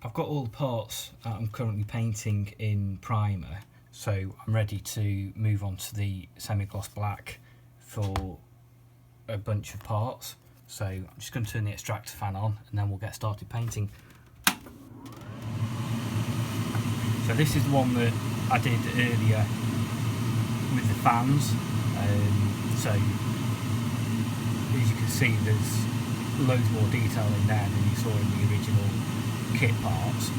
I've got all the parts that I'm currently painting in primer, so I'm ready to move on to the semi-gloss black for a bunch of parts. So I'm just going to turn the extractor fan on and then we'll get started painting. So this is the one that I did earlier with the fans. So as you can see, there's loads more detail in there than you saw in the original kit parts.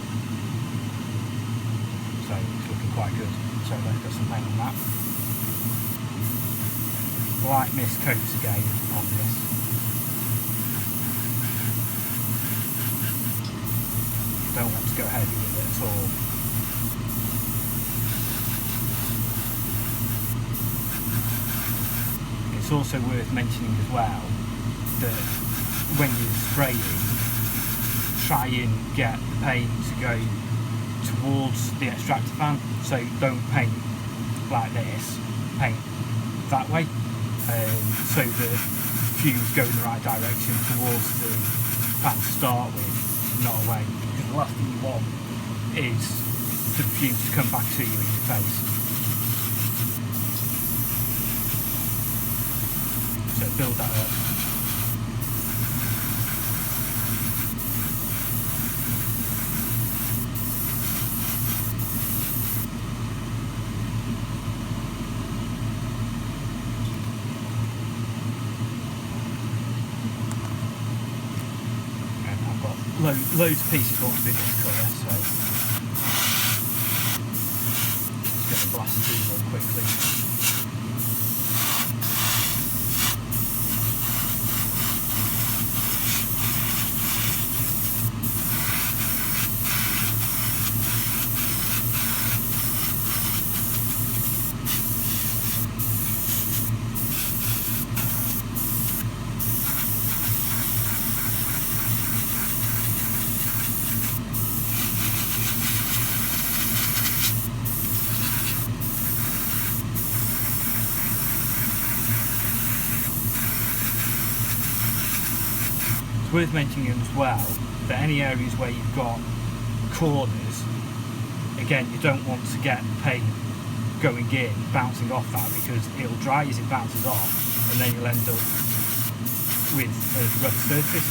So it's looking quite good. So let's get some paint on that. Light mist coats again on this. Don't want to go heavy with it at all. It's also worth mentioning as well that when you're spraying, try and get the paint to go towards the extractor fan, so don't paint like this, paint that way, so the fumes go in the right direction towards the fan to start with, not away, because the last thing you want is for the fumes to come back to you in your face. So build that up. Loads of pieces want to be this colour, so just going to blast through them quickly. Worth mentioning as well that any areas where you've got corners, again, you don't want to get the paint going in, bouncing off that, because it'll dry as it bounces off and then you'll end up with a rough surface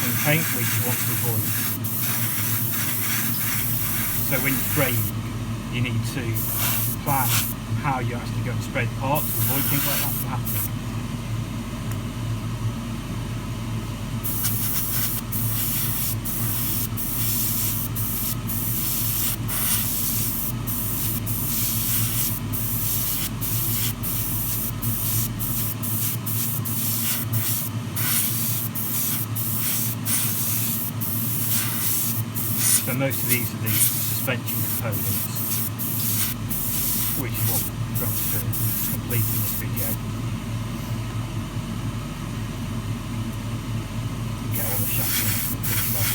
in paint, which you want to avoid. So when you're spraying, you need to plan how you're actually going to spray the part to avoid things like that from happening. So most of these are the suspension components, which is what we're going to complete in this video. Get all the shafts finished off.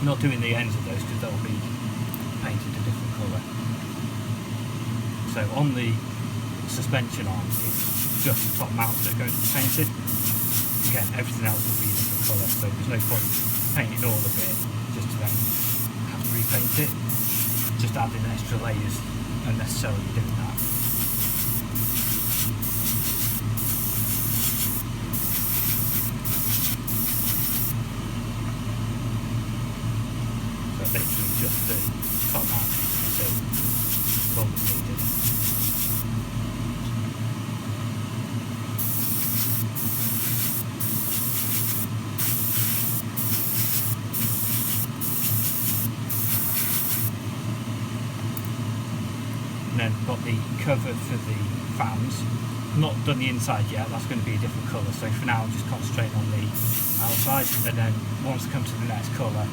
Not doing the ends of those because they'll be painted a different colour. So on the suspension arm, it's just the top mounts that are going to be painted. Again, everything else will be a different colour, so there's no point painting all of it just to then have to repaint it. Just adding extra layers unnecessarily doing that. Literally just the top mount, so all that's needed. And then got the cover for the fans. Not done the inside yet, that's going to be a different colour, so for now I'm just concentrating on the outside, and then once I come to the next colour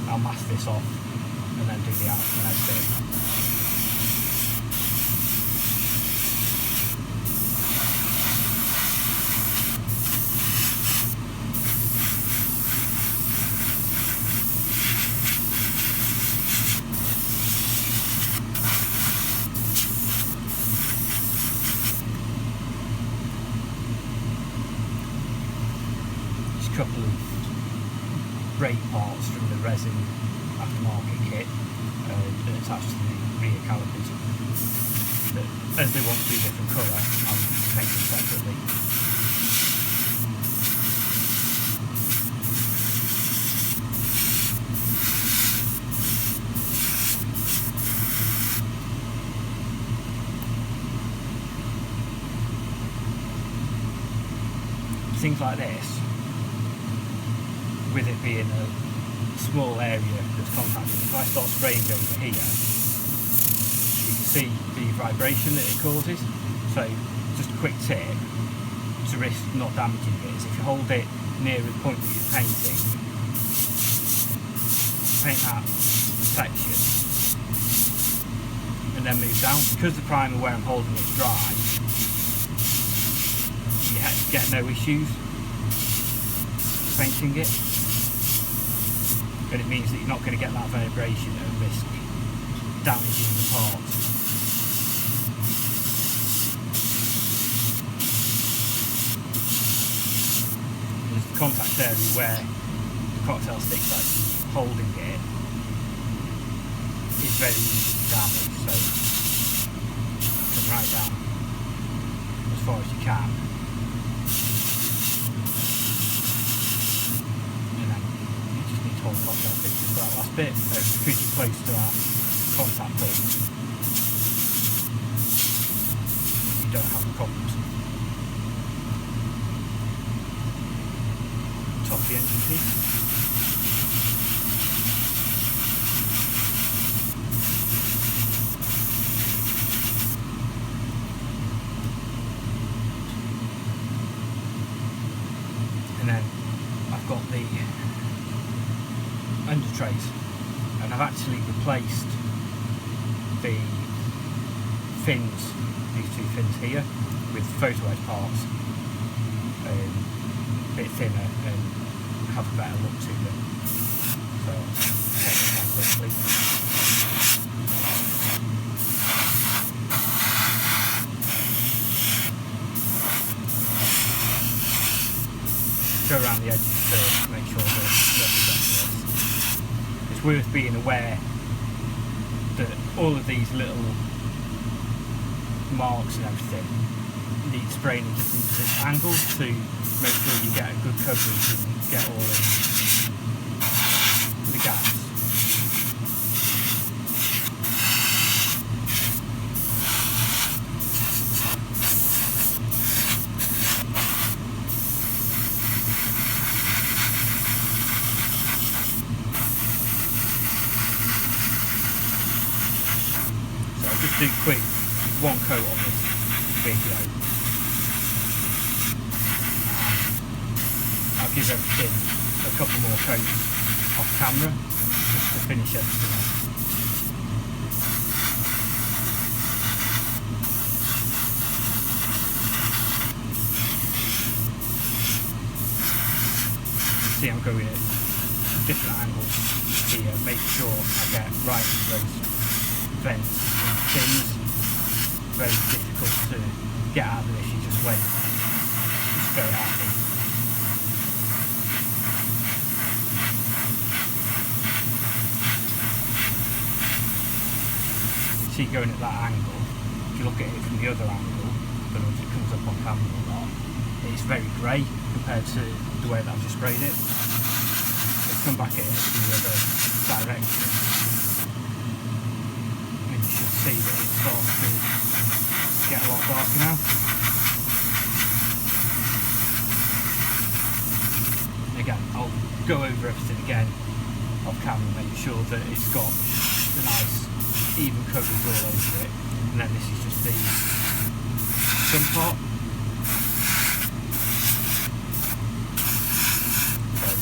I'll mask this off and then do the next bit. couple of brake parts from the resin aftermarket kit attached to the rear calipers. But as they want to be a different colour, I'm painting separately. Things like this, with it being a small area that's contacted, if I start spraying over here, you can see the vibration that it causes. So just a quick tip to risk not damaging it is if you hold it near the point that you're painting, paint that section and then move down. Because the primer where I'm holding it is dry, you get no issues painting it, but it means that you're not going to get that vibration and risk damaging the part. There's the contact area where the cocktail stick's actually holding it is very easy to damage, so come right down as far as you can. Hold cocktail stick just for that last bit, so because you're close to that contact point, you don't have the problems. Top of the engine piece. And then I've got the under trays, and I've actually replaced the fins, these two fins here, with photo edge parts, a bit thinner and have a better look to them. So I'll take this down quickly. Go around the edges first to make sure that nothing gets missed. It's worth being aware that all of these little marks and everything need spraying at different angles to make sure you get a good coverage and get all of the gaps. Just do quick one coat on this video. I'll give everything a couple more coats off camera just to finish everything off. You see I'm going at different angles here, make sure I get right into those vents and fins. Very difficult to get out of this, you just wait. It's very happy. You see going at that angle, if you look at it from the other angle, I don't know if it comes up on camera or not, it's very grey compared to the way that I've just sprayed it. So come back at it from the other direction. See that it starts to get a lot darker now. Again, I'll go over everything again off camera, make sure that it's got the nice even coverage all over it, and then this is just the front part. So,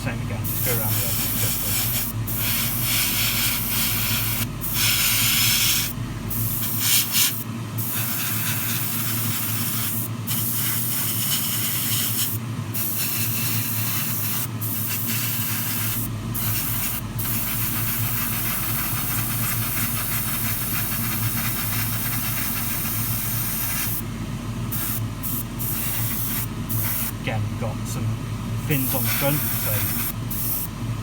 same again, just go around the edges quickly. Again, got some fins on the front, so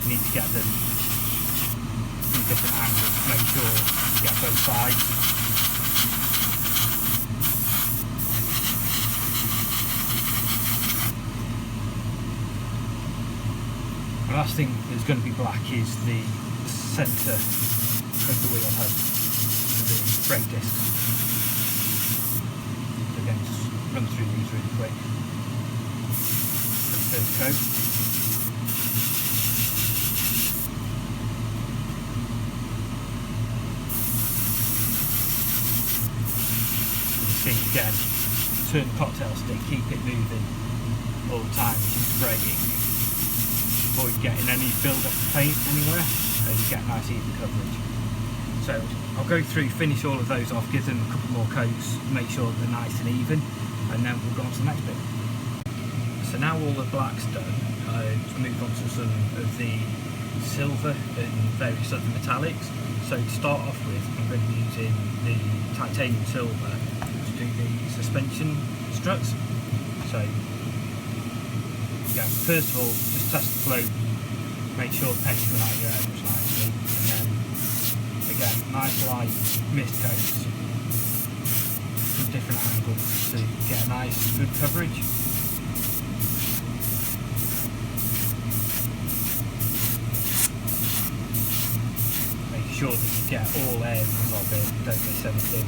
you need to get them from different angles to make sure you get both sides. The last thing that's going to be black is the centre of the wheel hub, the brake discs. So again, just run through these really quick. For the first coat. You see again, turn the cocktail stick, keep it moving all the time as you're spraying. Avoid getting any build up of paint anywhere, and you get nice even coverage. So I'll go through, finish all of those off, give them a couple more coats, make sure they're nice and even, and then we'll go on to the next bit. So now all the black's done, I'll move on to some of the silver and various other metallics. So to start off with, I'm going to be using the titanium silver to do the suspension struts. So yeah, first of all, just test the flow, make sure the paint's coming out of your edge nicely, and then again, nice light mist coats from different angles to get a nice good coverage. Make sure that you get all areas of it, don't miss anything.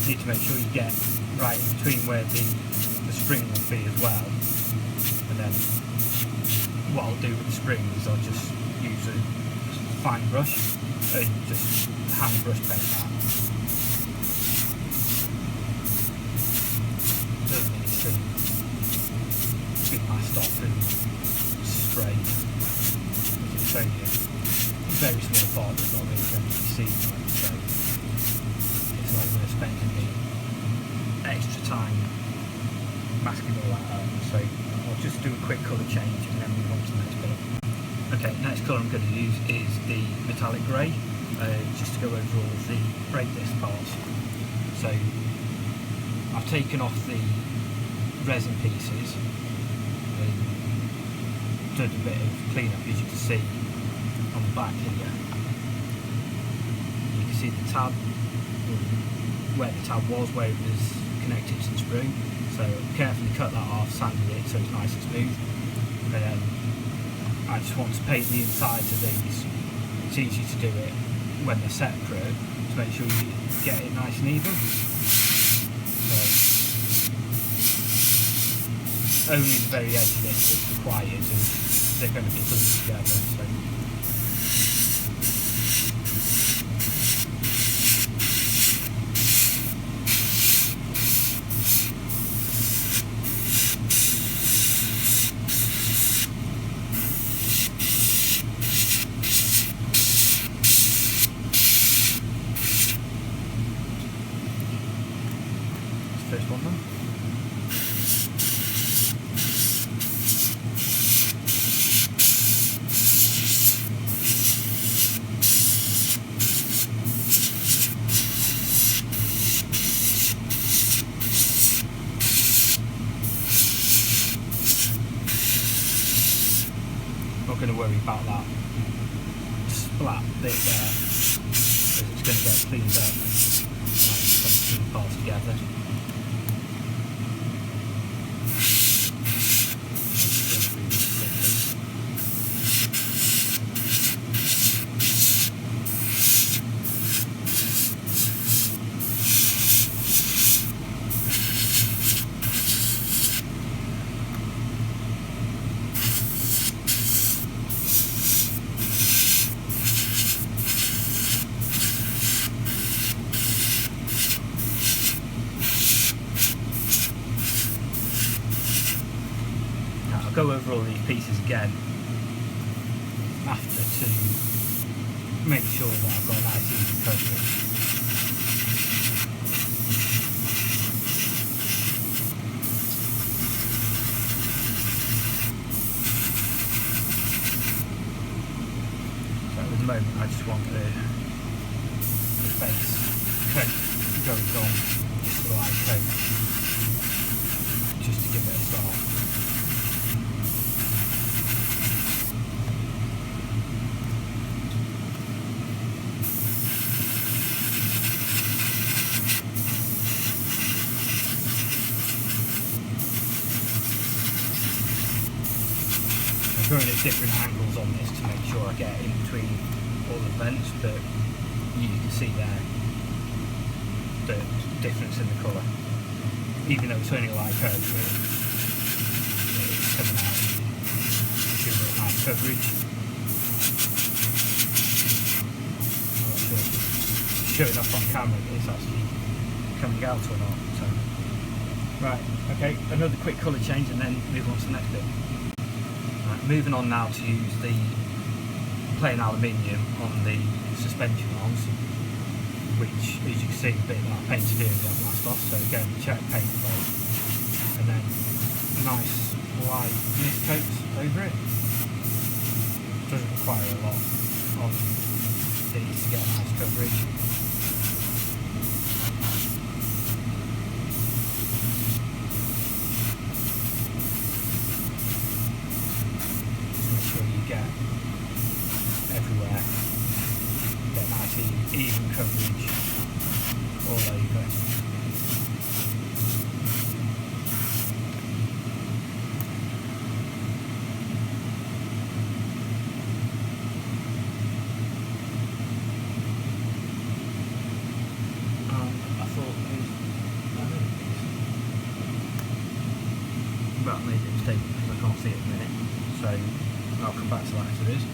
You need to make sure you get right in between where the spring will be as well, and then what I'll do with the spring is I'll just use a fine brush and just hand brush paint that. Doesn't need to be masked off and sprayed, because it's only a very small part that's not really going to be seen, so it's not worth spending the extra time masking all that out. So I'll just do a quick colour change and then move on to the next bit. Okay, next colour I'm going to use is the metallic grey, just to go over all of the brake disc parts. So I've taken off the resin pieces and done a bit of clean up, as you can see on the back here. You can see the tab, where the tab was, where it was connected to the spring. So carefully cut that off, sanded it so it's nice and smooth. And then I just want to paint the insides of these. It's easy to do it when they're separate to make sure you get it nice and even. So only the very edge of it is required, and they're going to be glued together. So first one then. Not going to worry about that splat bit there, as it's going to get cleaned up and some two parts together. go over all these pieces again after to make sure that I've got a nice easy coverage. So at the moment I just want the base coat going on, just the light coat, just to give it a start. I'm going at different angles on this to make sure I get in between all the vents, but you can see there the difference in the colour. Even though it's only a light coat, it's coming out with a nice coverage. I'm not sure if it's showing up on camera that it's actually coming out or not. So, right, okay, another quick colour change and then move on to the next bit. Right, moving on now to use the plain aluminium on the suspension arms, which, as you can see, a bit of that painted area I've last off. So again, check paint fold, and then nice light mist coat over it. Doesn't require a lot on these to get a nice coverage. Just make sure you get everywhere. Get nice even coverage all over. I thought well, I made a mistake because I can't see it in a minute, so I'll come back to that if there is.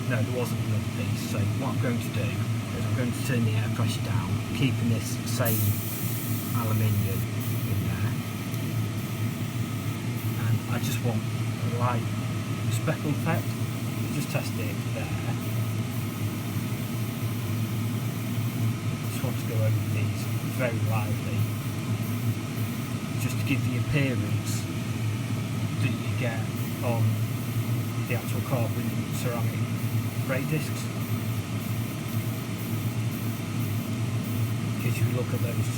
No, there wasn't another piece, so what I'm going to do is I'm going to turn the air pressure down, keeping this same aluminium in there, and I just want a light speckle effect. Just test it there. Just want to go over these very lightly, just to give the appearance that you get on the actual carbon ceramic brake discs. Because if you look at those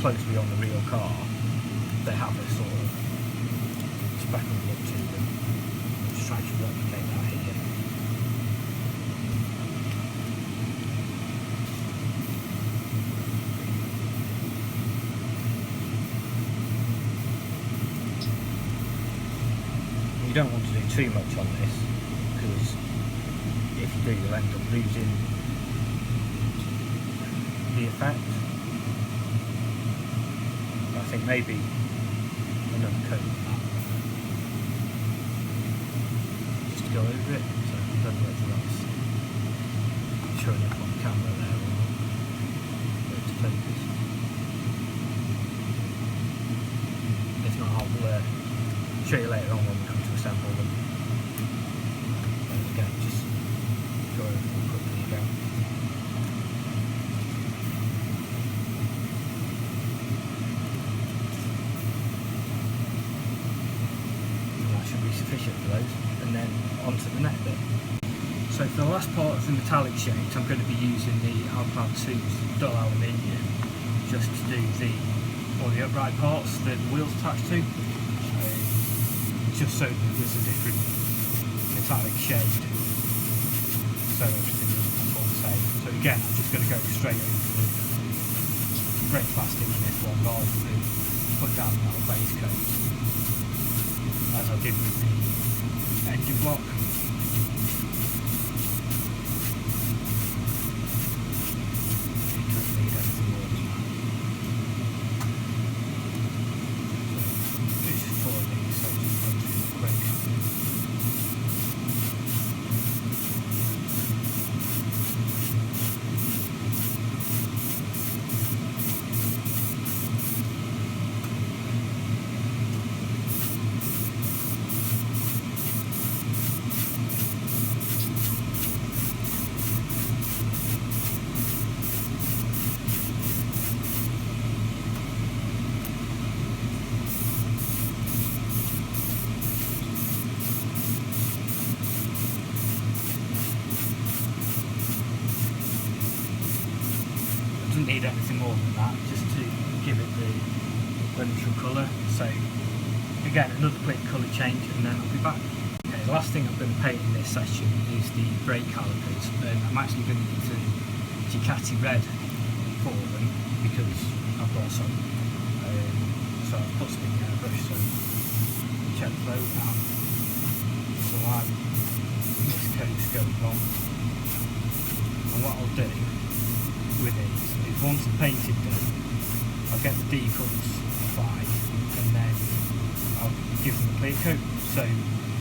closely on the real car, they have a sort of speckled look to them. I'm just trying to replicate that here. You don't want to do too much on this, because if you do, you'll end up losing the effect. I think maybe another coat of that, just to go over it. So I don't know whether that's showing up on camera there or not. Go to focus. If not, I'll show you later on when we come to assemble them. And again, just go over them quickly again. And that should be sufficient for those. And then on to the next bit. So for the last part of the metallic shapes, I'm going to be using the Alpine 2's dull aluminium just to do all the upright parts that the wheels attached to. Just so that there's a different metallic shade, so everything is all the same. So again, I'm just going to go straight over the brake plastic in this one rather than put down the metal base coat as I did with the engine block. It doesn't need anything more than that. So just follow these, so just run through them quick. need anything more than that, just to give it the initial colour. So again, another quick colour change and then I'll be back. Okay, the last thing I'm going to paint in this session is the brake calipers, and I'm actually going to use a Ducati red for them because I've got some. So I've put some in the airbrush, so check the boat out. So I'm this coat's going on, and what I'll do with these is once the painted done, I'll get the decals applied and then I'll give them a clear coat. So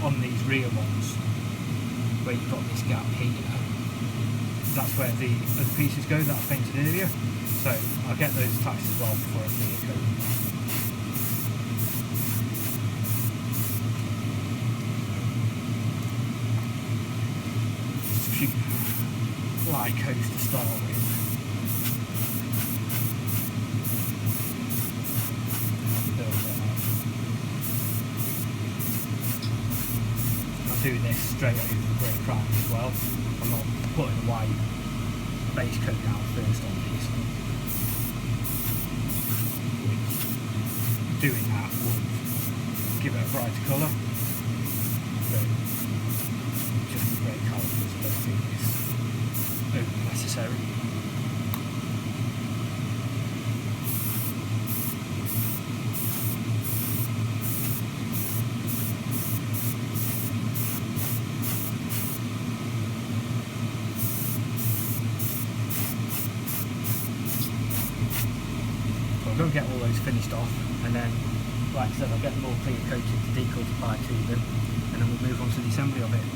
on these rear ones, where you've got this gap here, that's where the other pieces go that I painted earlier. So I'll get those attached as well before I clear coat. Just a few light coats to start with. Do this straight over the grey crown as well. I'm not putting a white base coat down first on these. Doing that would give it a brighter colour. So just the grey calipers, I don't think is overly necessary. Go and get all those finished off, and then, like I said, I'll get them all clear coated, the decals applied to them, and then we'll move on to the assembly of it.